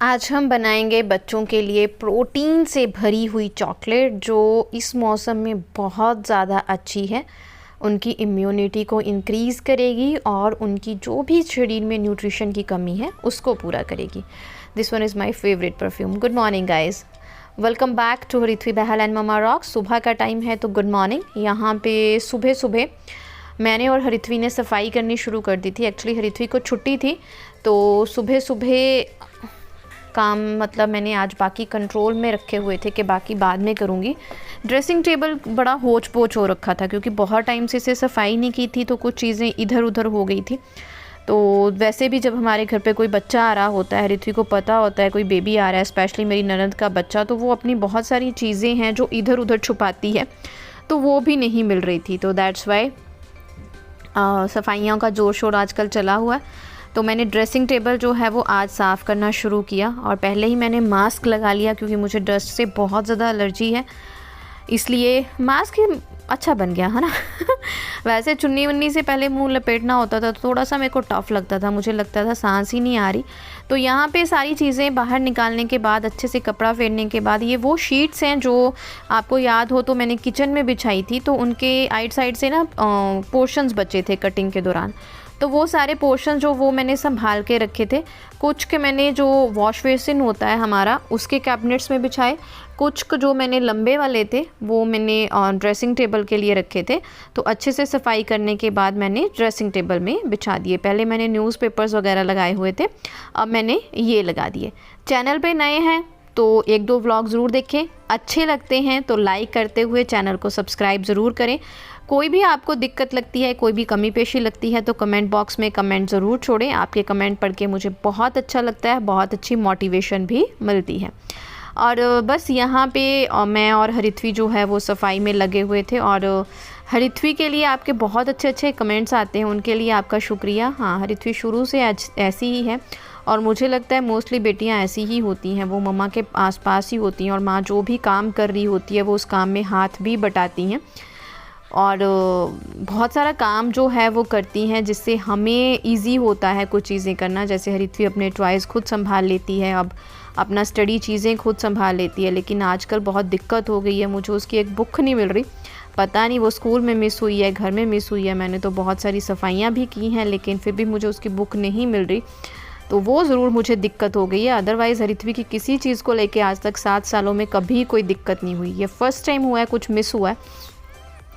आज हम बनाएंगे बच्चों के लिए प्रोटीन से भरी हुई चॉकलेट जो इस मौसम में बहुत ज़्यादा अच्छी है। उनकी इम्यूनिटी को इंक्रीज़ करेगी और उनकी जो भी शरीर में न्यूट्रिशन की कमी है उसको पूरा करेगी। This one is my favourite perfume. Good morning guys, welcome back to Harithvi Bahl and mama rock. सुबह का टाइम है तो गुड मॉर्निंग। यहाँ पे सुबह सुबह मैंने और हरिथ्वी ने सफाई करनी शुरू कर दी थी। एक्चुअली हरिथ्वी को छुट्टी थी तो सुबह सुबह काम मैंने आज बाकी कंट्रोल में रखे हुए थे कि बाकी बाद में करूँगी। ड्रेसिंग टेबल बड़ा होच पोच हो रखा था क्योंकि बहुत टाइम से इसे सफाई नहीं की थी तो कुछ चीज़ें इधर उधर हो गई थी। तो वैसे भी जब हमारे घर पे कोई बच्चा आ रहा होता है, ऋत्वी को पता होता है कोई बेबी आ रहा है, स्पेशली मेरी ननद का बच्चा, तो वो अपनी बहुत सारी चीज़ें हैं जो इधर उधर छुपाती है तो वो भी नहीं मिल रही थी। तो दैट्स वाई सफाइयों का जोर शोर आजकल चला हुआ है। तो मैंने ड्रेसिंग टेबल जो है वो आज साफ़ करना शुरू किया और पहले ही मैंने मास्क लगा लिया क्योंकि मुझे डस्ट से बहुत ज़्यादा एलर्जी है, इसलिए मास्क ही अच्छा बन गया है ना। वैसे चुन्नी वन्नी से पहले मुंह लपेटना होता था तो थोड़ा सा मेरे को टफ़ लगता था, मुझे लगता था सांस ही नहीं आ रही। तो यहाँ पे सारी चीज़ें बाहर निकालने के बाद, अच्छे से कपड़ा फेरने के बाद, ये वो शीट्स हैं जो आपको याद हो तो मैंने किचन में बिछाई थी, तो उनके आइट साइड से ना पोर्शंस बचे थे कटिंग के दौरान, तो वो सारे पोर्शन जो वो मैंने संभाल के रखे थे। कुछ के मैंने जो वॉश बेसिन होता है हमारा उसके कैबिनेट्स में बिछाए, कुछ जो मैंने लंबे वाले थे वो मैंने ड्रेसिंग टेबल के लिए रखे थे। तो अच्छे से सफाई करने के बाद मैंने ड्रेसिंग टेबल में बिछा दिए। पहले मैंने न्यूज़पेपर्स वगैरह लगाए हुए थे, अब मैंने ये लगा दिए। चैनल पे नए हैं तो एक दो व्लॉग ज़रूर देखें, अच्छे लगते हैं तो लाइक करते हुए चैनल को सब्सक्राइब ज़रूर करें। कोई भी आपको दिक्कत लगती है, कोई भी कमी पेशी लगती है तो कमेंट बॉक्स में कमेंट ज़रूर छोड़ें। आपके कमेंट पढ़ के मुझे बहुत अच्छा लगता है, बहुत अच्छी मोटिवेशन भी मिलती है। और बस यहाँ पे मैं और हरिथ्वी जो है वो सफाई में लगे हुए थे और हरिथ्वी के लिए आपके बहुत अच्छे अच्छे कमेंट्स आते हैं, उनके लिए आपका शुक्रिया। हाँ, हरिथ्वी शुरू से ऐसी ही है और मुझे लगता है मोस्टली बेटियां ऐसी ही होती हैं, वो मम्मा के आसपास ही होती हैं और माँ जो भी काम कर रही होती है वो उस काम में हाथ भी बटाती हैं और बहुत सारा काम जो है वो करती हैं जिससे हमें इजी होता है कुछ चीज़ें करना। जैसे हरिथ्वी अपने टॉयज़ खुद संभाल लेती है, अब अपना स्टडी चीज़ें खुद संभाल लेती है, लेकिन आजकल बहुत दिक्कत हो गई है, मुझे उसकी एक बुक नहीं मिल रही। पता नहीं वो स्कूल में मिस हुई है, घर में मिस हुई है। मैंने तो बहुत सारी सफाइयाँ भी की हैं लेकिन फिर भी मुझे उसकी बुक नहीं मिल रही, तो वो ज़रूर मुझे दिक्कत हो गई है। अदरवाइज़ हरिथ्वी की किसी चीज़ को लेके आज तक 7 सालों में कभी कोई दिक्कत नहीं हुई। ये फ़र्स्ट टाइम हुआ है कुछ मिस हुआ है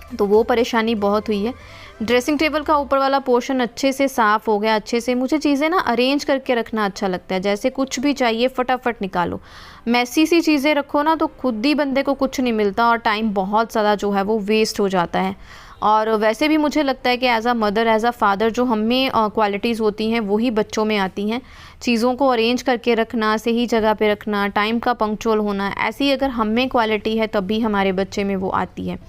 तो वो परेशानी बहुत हुई है। ड्रेसिंग टेबल का ऊपर वाला पोर्शन अच्छे से साफ़ हो गया, अच्छे से। मुझे चीज़ें ना अरेंज करके रखना अच्छा लगता है, जैसे कुछ भी चाहिए फटाफट निकालो। मैसी सी चीज़ें रखो ना तो खुद ही बंदे को कुछ नहीं मिलता और टाइम बहुत ज़्यादा जो है वो वेस्ट हो जाता है। और वैसे भी मुझे लगता है कि as a mother, as a father जो हम में क्वालिटीज़ होती हैं वही बच्चों में आती हैं। चीज़ों को अरेंज करके रखना, सही जगह पे रखना, टाइम का पंक्चुअल होना, ऐसी अगर हम में क्वालिटी है तभी हमारे बच्चे में वो आती है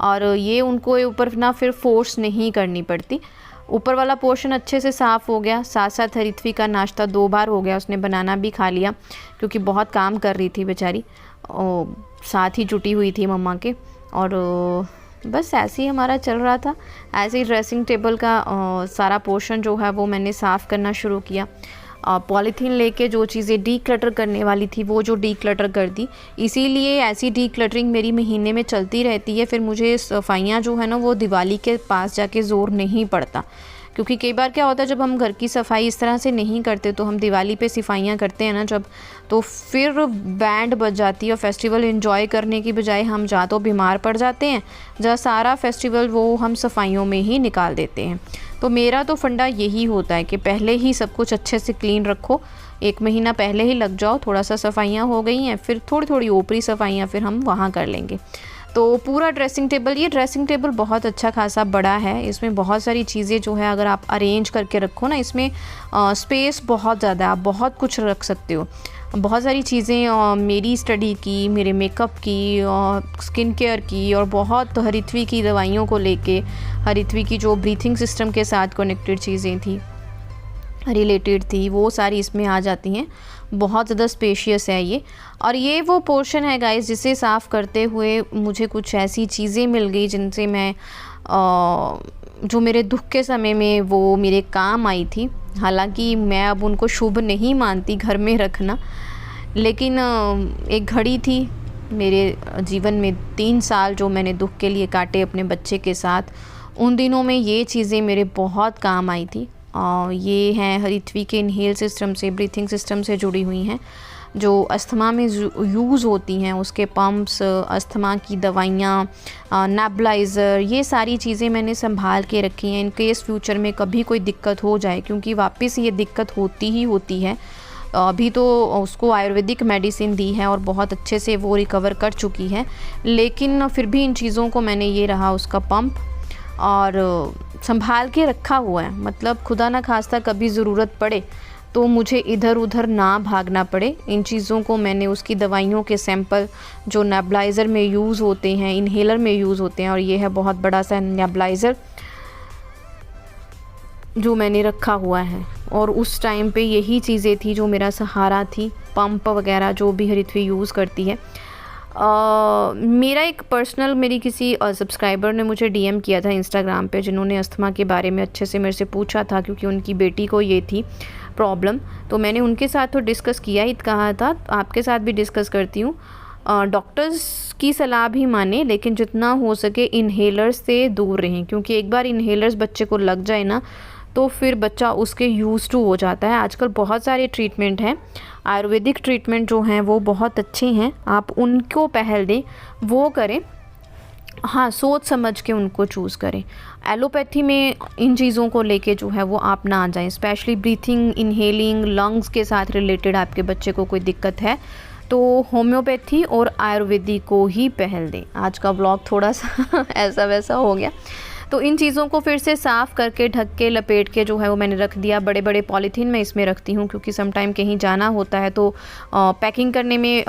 और ये उनको ऊपर ना फिर फोर्स नहीं करनी पड़ती। ऊपर वाला पोर्शन अच्छे से साफ़ हो गया। साथ साथ हरिथ्वी का नाश्ता 2 बार हो गया, उसने बनाना भी खा लिया क्योंकि बहुत काम कर रही थी बेचारी, साथ ही जुटी हुई थी मम्मा के। और बस ऐसे ही हमारा चल रहा था। ऐसे ही ड्रेसिंग टेबल का सारा पोर्शन जो है वो मैंने साफ़ करना शुरू किया। पॉलीथीन लेके जो चीज़ें डी क्लटर करने वाली थी वो जो डी क्लटर कर दी, इसीलिए ऐसी डी क्लटरिंग मेरी महीने में चलती रहती है। फिर मुझे सफाइयाँ जो है ना वो दिवाली के पास जाके ज़ोर नहीं पड़ता, क्योंकि कई बार क्या होता है जब हम घर की सफाई इस तरह से नहीं करते तो हम दिवाली पे सफाइयाँ करते हैं ना जब, तो फिर बैंड बज जाती है और फेस्टिवल एंजॉय करने की बजाय हम जा तो बीमार पड़ जाते हैं, जहाँ सारा फेस्टिवल वो हम सफाइयों में ही निकाल देते हैं। तो मेरा तो फंडा यही होता है कि पहले ही सब कुछ अच्छे से क्लीन रखो, 1 महीना पहले ही लग जाओ। थोड़ा सा सफाइयाँ हो गई हैं फिर थोड़ी थोड़ी ऊपरी सफाइयाँ फिर हम वहाँ कर लेंगे। तो पूरा ड्रेसिंग टेबल, ये ड्रेसिंग टेबल बहुत अच्छा खासा बड़ा है, इसमें बहुत सारी चीज़ें जो है अगर आप अरेंज करके रखो ना, इसमें स्पेस बहुत ज़्यादा है, आप बहुत कुछ रख सकते हो। बहुत सारी चीज़ें मेरी स्टडी की, मेरे मेकअप की, स्किन केयर की और बहुत हरिथ्वी की दवाइयों को लेके, हरिथ्वी की जो ब्रीथिंग सिस्टम के साथ कनेक्टेड चीज़ें थी, रिलेटेड थी, वो सारी इसमें आ जाती हैं। बहुत ज़्यादा स्पेशियस है ये। और ये वो पोर्शन है गाइस जिसे साफ़ करते हुए मुझे कुछ ऐसी चीज़ें मिल गई जिनसे मैं जो मेरे दुख के समय में वो मेरे काम आई थी। हालांकि मैं अब उनको शुभ नहीं मानती घर में रखना, लेकिन एक घड़ी थी मेरे जीवन में 3 साल जो मैंने दुख के लिए काटे अपने बच्चे के साथ, उन दिनों में ये चीज़ें मेरे बहुत काम आई थी। ये हैं हरिथवी के इनहेल सिस्टम से, ब्रीथिंग सिस्टम से जुड़ी हुई हैं, जो अस्थमा में यूज़ होती हैं, उसके पंप्स, अस्थमा की दवाइयाँ, नेबुलाइज़र, ये सारी चीज़ें मैंने संभाल के रखी हैं इन केस फ्यूचर में कभी कोई दिक्कत हो जाए, क्योंकि वापस ये दिक्कत होती ही होती है। अभी तो उसको आयुर्वेदिक मेडिसिन दी है और बहुत अच्छे से वो रिकवर कर चुकी है, लेकिन फिर भी इन चीज़ों को मैंने, ये रहा उसका पंप, और संभाल के रखा हुआ है। मतलब खुदा ना खास्ता कभी ज़रूरत पड़े तो मुझे इधर उधर ना भागना पड़े। इन चीज़ों को मैंने, उसकी दवाइयों के सैंपल जो नेबुलाइज़र में यूज़ होते हैं, इन्हेलर में यूज़ होते हैं, और ये है बहुत बड़ा सा नेबुलाइज़र जो मैंने रखा हुआ है। और उस टाइम पे यही चीज़ें थी जो मेरा सहारा थी, पंप वगैरह जो भी हरिथवी यूज़ करती है। मेरा एक पर्सनल, मेरी किसी सब्सक्राइबर ने मुझे डीएम किया था इंस्टाग्राम पे, जिन्होंने अस्थमा के बारे में अच्छे से मेरे से पूछा था, क्योंकि उनकी बेटी को ये थी प्रॉब्लम। तो मैंने उनके साथ तो डिस्कस किया ही, कहा था आपके साथ भी डिस्कस करती हूँ। डॉक्टर्स की सलाह भी माने, लेकिन जितना हो सके इन्हेलर्स से दूर रहें, क्योंकि एक बार इन्हेलर्स बच्चे को लग जाए ना तो फिर बच्चा उसके यूज़ टू हो जाता है। आजकल बहुत सारे ट्रीटमेंट हैं, आयुर्वेदिक ट्रीटमेंट जो हैं वो बहुत अच्छे हैं, आप उनको पहल दें, वो करें। हाँ, सोच समझ के उनको चूज़ करें। एलोपैथी में इन चीज़ों को लेके जो है वो आप ना आ जाएं, स्पेशली ब्रीथिंग, इनहेलिंग, लंग्स के साथ रिलेटेड आपके बच्चे को कोई दिक्कत है तो होम्योपैथी और आयुर्वेदिक को ही पहल दें। आज का व्लॉग थोड़ा सा ऐसा वैसा हो गया। तो इन चीज़ों को फिर से साफ़ करके, ढक के, लपेट के जो है वो मैंने रख दिया। बड़े बड़े पॉलीथीन में इसमें रखती हूँ, क्योंकि सम टाइम कहीं जाना होता है तो पैकिंग करने में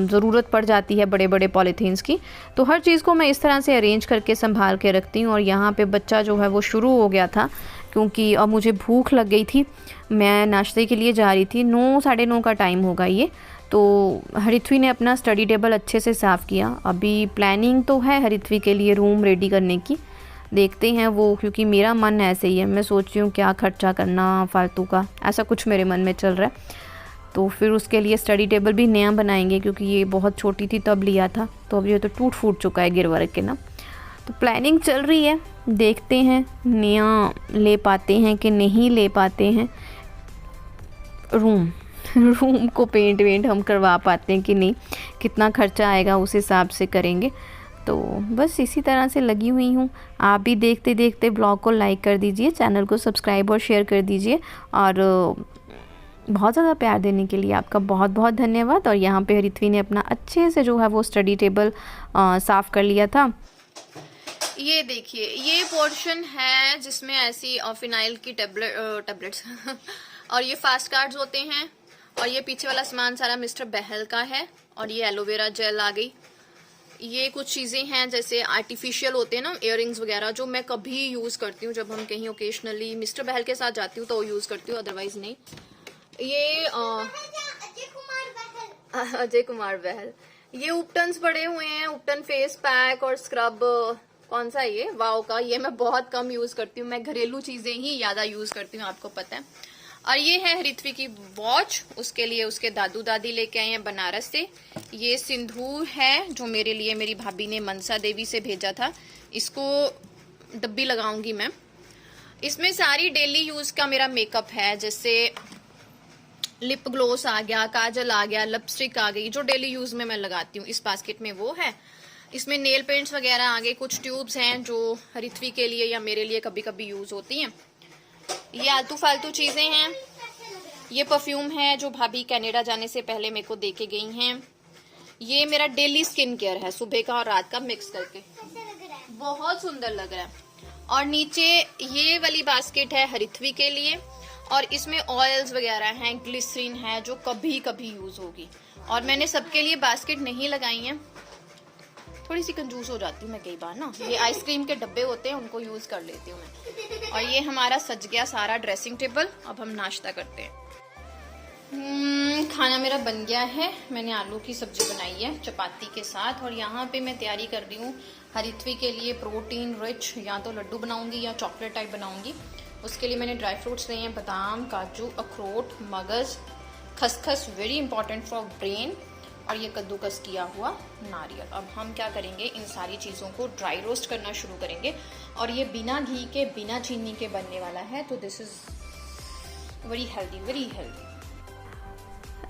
ज़रूरत पड़ जाती है बड़े बड़े पॉलीथीन्स की। तो हर चीज़ को मैं इस तरह से अरेंज करके संभाल के रखती हूँ। और यहाँ पे बच्चा जो है वो शुरू हो गया था, क्योंकि अब मुझे भूख लग गई थी, मैं नाश्ते के लिए जा रही थी। 9, साढ़े 9 का टाइम होगा ये। तो हरिथवी ने अपना स्टडी टेबल अच्छे से साफ़ किया। अभी प्लानिंग तो है हरिथवी के लिए रूम रेडी करने की, देखते हैं वो, क्योंकि मेरा मन ऐसे ही है, मैं सोच रही हूँ क्या खर्चा करना फालतू का, ऐसा कुछ मेरे मन में चल रहा है। तो फिर उसके लिए स्टडी टेबल भी नया बनाएंगे, क्योंकि ये बहुत छोटी थी तब लिया था, तो अब ये तो टूट फूट चुका है गिर वर्ग के ना। तो प्लानिंग चल रही है, देखते हैं नया ले पाते हैं कि नहीं ले पाते हैं। रूम को पेंट हम करवा पाते हैं कि नहीं, कितना खर्चा आएगा उस हिसाब से करेंगे। तो बस इसी तरह से लगी हुई हूँ। आप भी देखते देखते ब्लॉग को लाइक कर दीजिए, चैनल को सब्सक्राइब और शेयर कर दीजिए, और बहुत ज़्यादा प्यार देने के लिए आपका बहुत बहुत धन्यवाद। और यहाँ पे हरिथवी ने अपना अच्छे से जो है वो स्टडी टेबल साफ़ कर लिया था। ये देखिए, ये पोर्शन है जिसमें ऐसी फिनाइल की टैबलेट्स और ये फास्ट कार्ड्स होते हैं, और ये पीछे वाला सामान सारा मिस्टर बहल का है, और ये एलोवेरा जेल आ गई। ये कुछ चीज़ें हैं जैसे आर्टिफिशियल होते हैं ना, इयररिंग्स वगैरह, जो मैं कभी यूज़ करती हूँ जब हम कहीं ओकेशनली मिस्टर बहल के साथ जाती हूँ तो यूज़ करती हूँ, अदरवाइज नहीं। ये अजय कुमार बहल, ये उपटन्स पड़े हुए हैं, उपटन फेस पैक और स्क्रब, कौन सा ये, वाव का, ये मैं बहुत कम यूज़ करती हूँ, मैं घरेलू चीज़ें ही ज़्यादा यूज़ करती हूँ, आपको पता है। और ये है हरिथवी की वॉच, उसके लिए उसके दादू दादी लेके आए हैं बनारस से। ये सिंदूर है जो मेरे लिए मेरी भाभी ने मनसा देवी से भेजा था, इसको डब्बी लगाऊंगी मैं। इसमें सारी डेली यूज का मेरा मेकअप है, जैसे लिप ग्लोस आ गया, काजल आ गया, लिपस्टिक आ गई, जो डेली यूज में मैं लगाती हूँ। इस बास्केट में वो है। इसमें नेल पेंट्स वगैरह आ गए, कुछ ट्यूब्स हैं जो हरिथवी के लिए या मेरे लिए कभी कभी यूज होती हैं। ये आलतू फालतू चीजें हैं। ये परफ्यूम है जो भाभी कनाडा जाने से पहले मेरे को देके गई हैं। ये मेरा डेली स्किन केयर है, सुबह का और रात का मिक्स करके, बहुत सुंदर लग रहा है। और नीचे ये वाली बास्केट है हरिथवी के लिए, और इसमें ऑयल्स वगैरह हैं, ग्लिसरीन है जो कभी कभी यूज होगी। और मैंने सबके लिए बास्केट नहीं लगाई है, थोड़ी सी कंजूस हो जाती हूँ मैं कई बार ना। ये आइसक्रीम के डब्बे होते हैं, उनको यूज कर लेती हूँ मैं। और ये हमारा सज गया सारा ड्रेसिंग टेबल। अब हम नाश्ता करते हैं। खाना मेरा बन गया है। मैंने आलू की सब्जी बनाई है चपाती के साथ, और यहाँ पे मैं तैयारी कर रही हूँ हरिथवी के लिए प्रोटीन रिच, या तो लड्डू बनाऊंगी या चॉकलेट टाइप बनाऊंगी। उसके लिए मैंने ड्राई फ्रूट्स लिए हैं, बादाम, काजू, अखरोट, मगज़, खसखस वेरी इंपॉर्टेंट फॉर ब्रेन, और ये कद्दूकस किया हुआ नारियल। अब हम क्या करेंगे, इन सारी चीज़ों को ड्राई रोस्ट करना शुरू करेंगे, और ये बिना घी के बिना चीनी के बनने वाला है, तो this is very healthy, very healthy.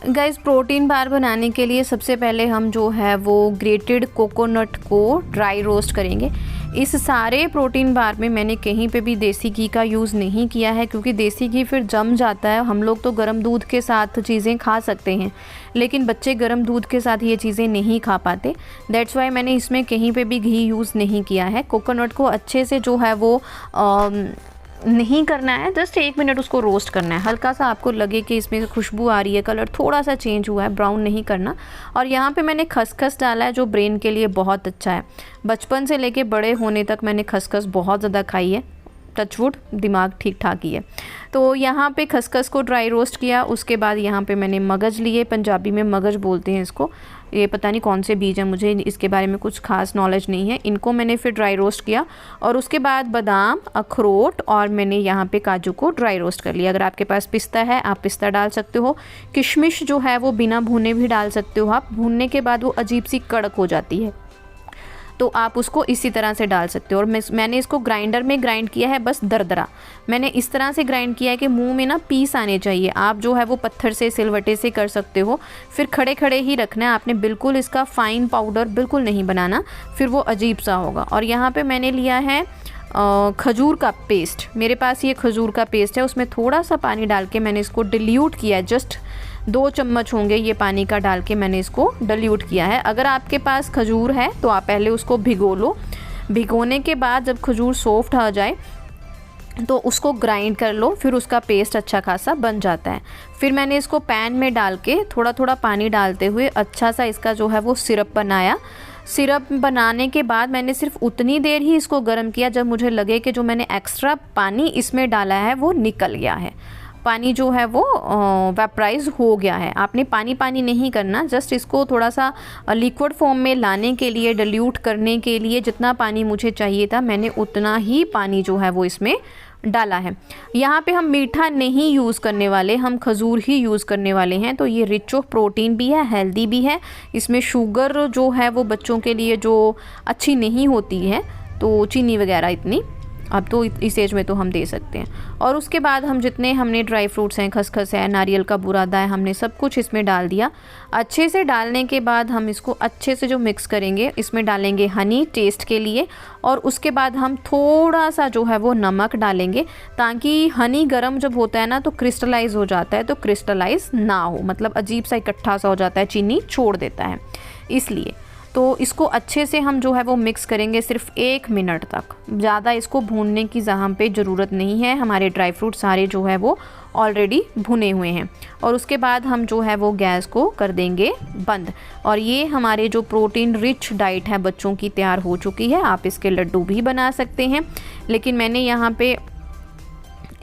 Guys, protein bar बनाने के लिए सबसे पहले हम जो है वो ग्रेटेड कोकोनट को ड्राई रोस्ट करेंगे। इस सारे प्रोटीन बार में मैंने कहीं पे भी देसी घी का यूज़ नहीं किया है, क्योंकि देसी घी फिर जम जाता है। हम लोग तो गर्म दूध के साथ चीज़ें खा सकते हैं, लेकिन बच्चे गर्म दूध के साथ ये चीज़ें नहीं खा पाते। दैट्स वाई मैंने इसमें कहीं पे भी घी यूज़ नहीं किया है। कोकोनट को अच्छे से जो है वो नहीं करना है, जस्ट 1 मिनट उसको रोस्ट करना है। हल्का सा आपको लगे कि इसमें से खुशबू आ रही है, कलर थोड़ा सा चेंज हुआ है, ब्राउन नहीं करना। और यहाँ पे मैंने खसखस डाला है, जो ब्रेन के लिए बहुत अच्छा है। बचपन से लेके बड़े होने तक मैंने खसखस बहुत ज़्यादा खाई है, टचवुड दिमाग ठीक ठाक ही है। तो यहाँ पे खसखस को ड्राई रोस्ट किया। उसके बाद यहाँ पे मैंने मगज़ लिए, पंजाबी में मगज़ बोलते हैं इसको, ये पता नहीं कौन से बीज हैं, मुझे इसके बारे में कुछ खास नॉलेज नहीं है। इनको मैंने फिर ड्राई रोस्ट किया, और उसके बाद बादाम, अखरोट और मैंने यहाँ पे काजू को ड्राई रोस्ट कर लिया। अगर आपके पास पिस्ता है आप पिस्ता डाल सकते हो। किशमिश जो है वो बिना भुने भी डाल सकते हो आप, भूनने के बाद वो अजीब सी कड़क हो जाती है, तो आप उसको इसी तरह से डाल सकते हो। और मैंने इसको ग्राइंडर में ग्राइंड किया है, बस दरदरा मैंने इस तरह से ग्राइंड किया है कि मुंह में ना पीस आने चाहिए। आप जो है वो पत्थर से, सिलवटे से कर सकते हो, फिर खड़े खड़े ही रखना है आपने, बिल्कुल इसका फाइन पाउडर बिल्कुल नहीं बनाना, फिर वो अजीब सा होगा। और यहाँ पे मैंने लिया है खजूर का पेस्ट। मेरे पास ये खजूर का पेस्ट है, उसमें थोड़ा सा पानी डाल के मैंने इसको डिल्यूट किया है। जस्ट 2 चम्मच होंगे ये पानी का डाल के मैंने इसको डिल्यूट किया है। अगर आपके पास खजूर है तो आप पहले उसको भिगो लो। भिगोने के बाद जब खजूर सॉफ्ट आ जाए तो उसको ग्राइंड कर लो, फिर उसका पेस्ट अच्छा खासा बन जाता है। फिर मैंने इसको पैन में डाल के थोड़ा थोड़ा पानी डालते हुए अच्छा सा इसका जो है वो सिरप बनाया। सिरप बनाने के बाद मैंने सिर्फ उतनी देर ही इसको गर्म किया जब मुझे लगे कि जो मैंने एक्स्ट्रा पानी इसमें डाला है वो निकल गया है, पानी जो है वो वेपराइज हो गया है। आपने पानी पानी नहीं करना, जस्ट इसको थोड़ा सा लिक्विड फॉर्म में लाने के लिए, डिल्यूट करने के लिए जितना पानी मुझे चाहिए था मैंने उतना ही पानी जो है वो इसमें डाला है। यहाँ पे हम मीठा नहीं यूज़ करने वाले, हम खजूर ही यूज़ करने वाले हैं। तो ये रिच ऑफ प्रोटीन भी है, हेल्दी भी है। इसमें शुगर जो है वो बच्चों के लिए जो अच्छी नहीं होती है, तो चीनी वगैरह इतनी, अब तो इस एज में तो हम दे सकते हैं। और उसके बाद हम जितने हमने ड्राई फ्रूट्स हैं, खसखस है, नारियल का बुरादा है, हमने सब कुछ इसमें डाल दिया। अच्छे से डालने के बाद हम इसको अच्छे से जो मिक्स करेंगे, इसमें डालेंगे हनी टेस्ट के लिए, और उसके बाद हम थोड़ा सा जो है वो नमक डालेंगे, ताकि हनी गर्म जब होता है ना तो क्रिस्टलाइज हो जाता है, तो क्रिस्टलाइज ना हो, मतलब अजीब सा इकट्ठा सा हो जाता है, चीनी छोड़ देता है इसलिए। तो इसको अच्छे से हम जो है वो मिक्स करेंगे सिर्फ 1 मिनट तक। ज़्यादा इसको भूनने की जहाँ पे ज़रूरत नहीं है, हमारे ड्राई फ्रूट सारे जो है वो ऑलरेडी भुने हुए हैं। और उसके बाद हम जो है वो गैस को कर देंगे बंद, और ये हमारे जो प्रोटीन रिच डाइट है बच्चों की तैयार हो चुकी है। आप इसके लड्डू भी बना सकते हैं, लेकिन मैंने यहाँ पे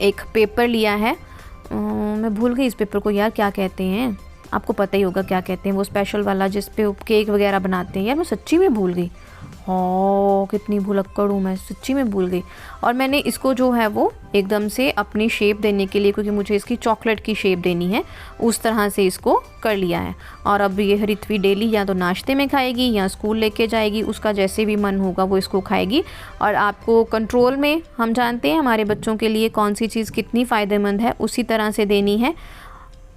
एक पेपर लिया है, मैं भूल गई इस पेपर को यार क्या कहते हैं, आपको पता ही होगा क्या कहते हैं, वो स्पेशल वाला जिस पे केक वगैरह बनाते हैं। यार मैं सच्ची में भूल गई, हाँ कितनी भुलक्कड़ हूँ मैं, सच्ची में भूल गई। और मैंने इसको जो है वो एकदम से अपनी शेप देने के लिए, क्योंकि मुझे इसकी चॉकलेट की शेप देनी है, उस तरह से इसको कर लिया है। और अब ये रित्वी डेली या तो नाश्ते में खाएगी या स्कूल लेके जाएगी, उसका जैसे भी मन होगा वो इसको खाएगी। और आपको कंट्रोल में, हम जानते हैं हमारे बच्चों के लिए कौन सी चीज़ कितनी फ़ायदेमंद है, उसी तरह से देनी है।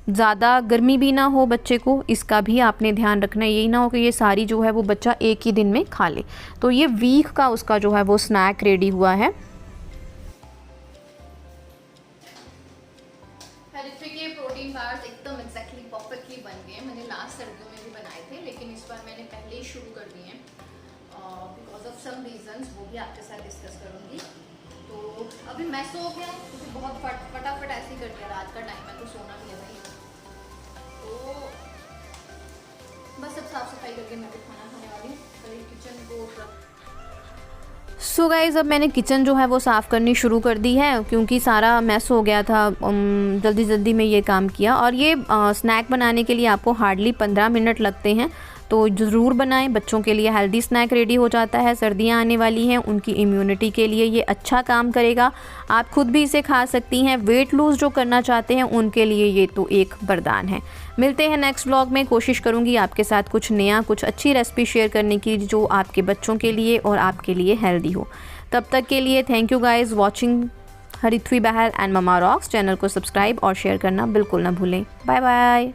ज़्यादा गर्मी भी ना हो बच्चे को, इसका भी आपने ध्यान रखना है। यही ना हो कि ये सारी जो है वो बच्चा एक ही दिन में खा ले। तो ये वीक का उसका जो है वो स्नैक रेडी हुआ है। के प्रोटीन बार्स एकदम एग्जैक्टली परफेक्टली बन गए हैं। मैंने लास्ट सर्दियों में भी बनाए थे, लेकिन इस बार मैंने पहले ही शुरू कर दिए हैं बिकॉज ऑफ सम रीजंस, वो भी आपके साथ डिस्कस करूँगी। तो अभी मैं सो गया, क्योंकि बहुत फटाफट ऐसे ही कर दिया, रात का टाइम है तो सोना भी है भाई। तो बस अब साफ सफाई करके मैं भी खाना खाने वाली हूँ। पहले किचन को सो गाइज़, अब मैंने किचन जो है वो साफ़ करनी शुरू कर दी है, क्योंकि सारा मैस हो गया था। जल्दी जल्दी में ये काम किया। और ये स्नैक बनाने के लिए आपको हार्डली 15 मिनट लगते हैं। तो ज़रूर बनाएं। बच्चों के लिए हेल्दी स्नैक रेडी हो जाता है, सर्दियां आने वाली हैं, उनकी इम्यूनिटी के लिए ये अच्छा काम करेगा। आप खुद भी इसे खा सकती हैं। वेट लूज़ जो करना चाहते हैं उनके लिए ये तो एक वरदान है। मिलते हैं नेक्स्ट व्लॉग में। कोशिश करूँगी आपके साथ कुछ नया, कुछ अच्छी रेसिपी शेयर करने की जो आपके बच्चों के लिए और आपके लिए हेल्दी हो। तब तक के लिए thank you guys watching Harithvi Bahl and mama rocks. Channel को सब्सक्राइब और शेयर करना बिल्कुल ना भूलें। Bye bye.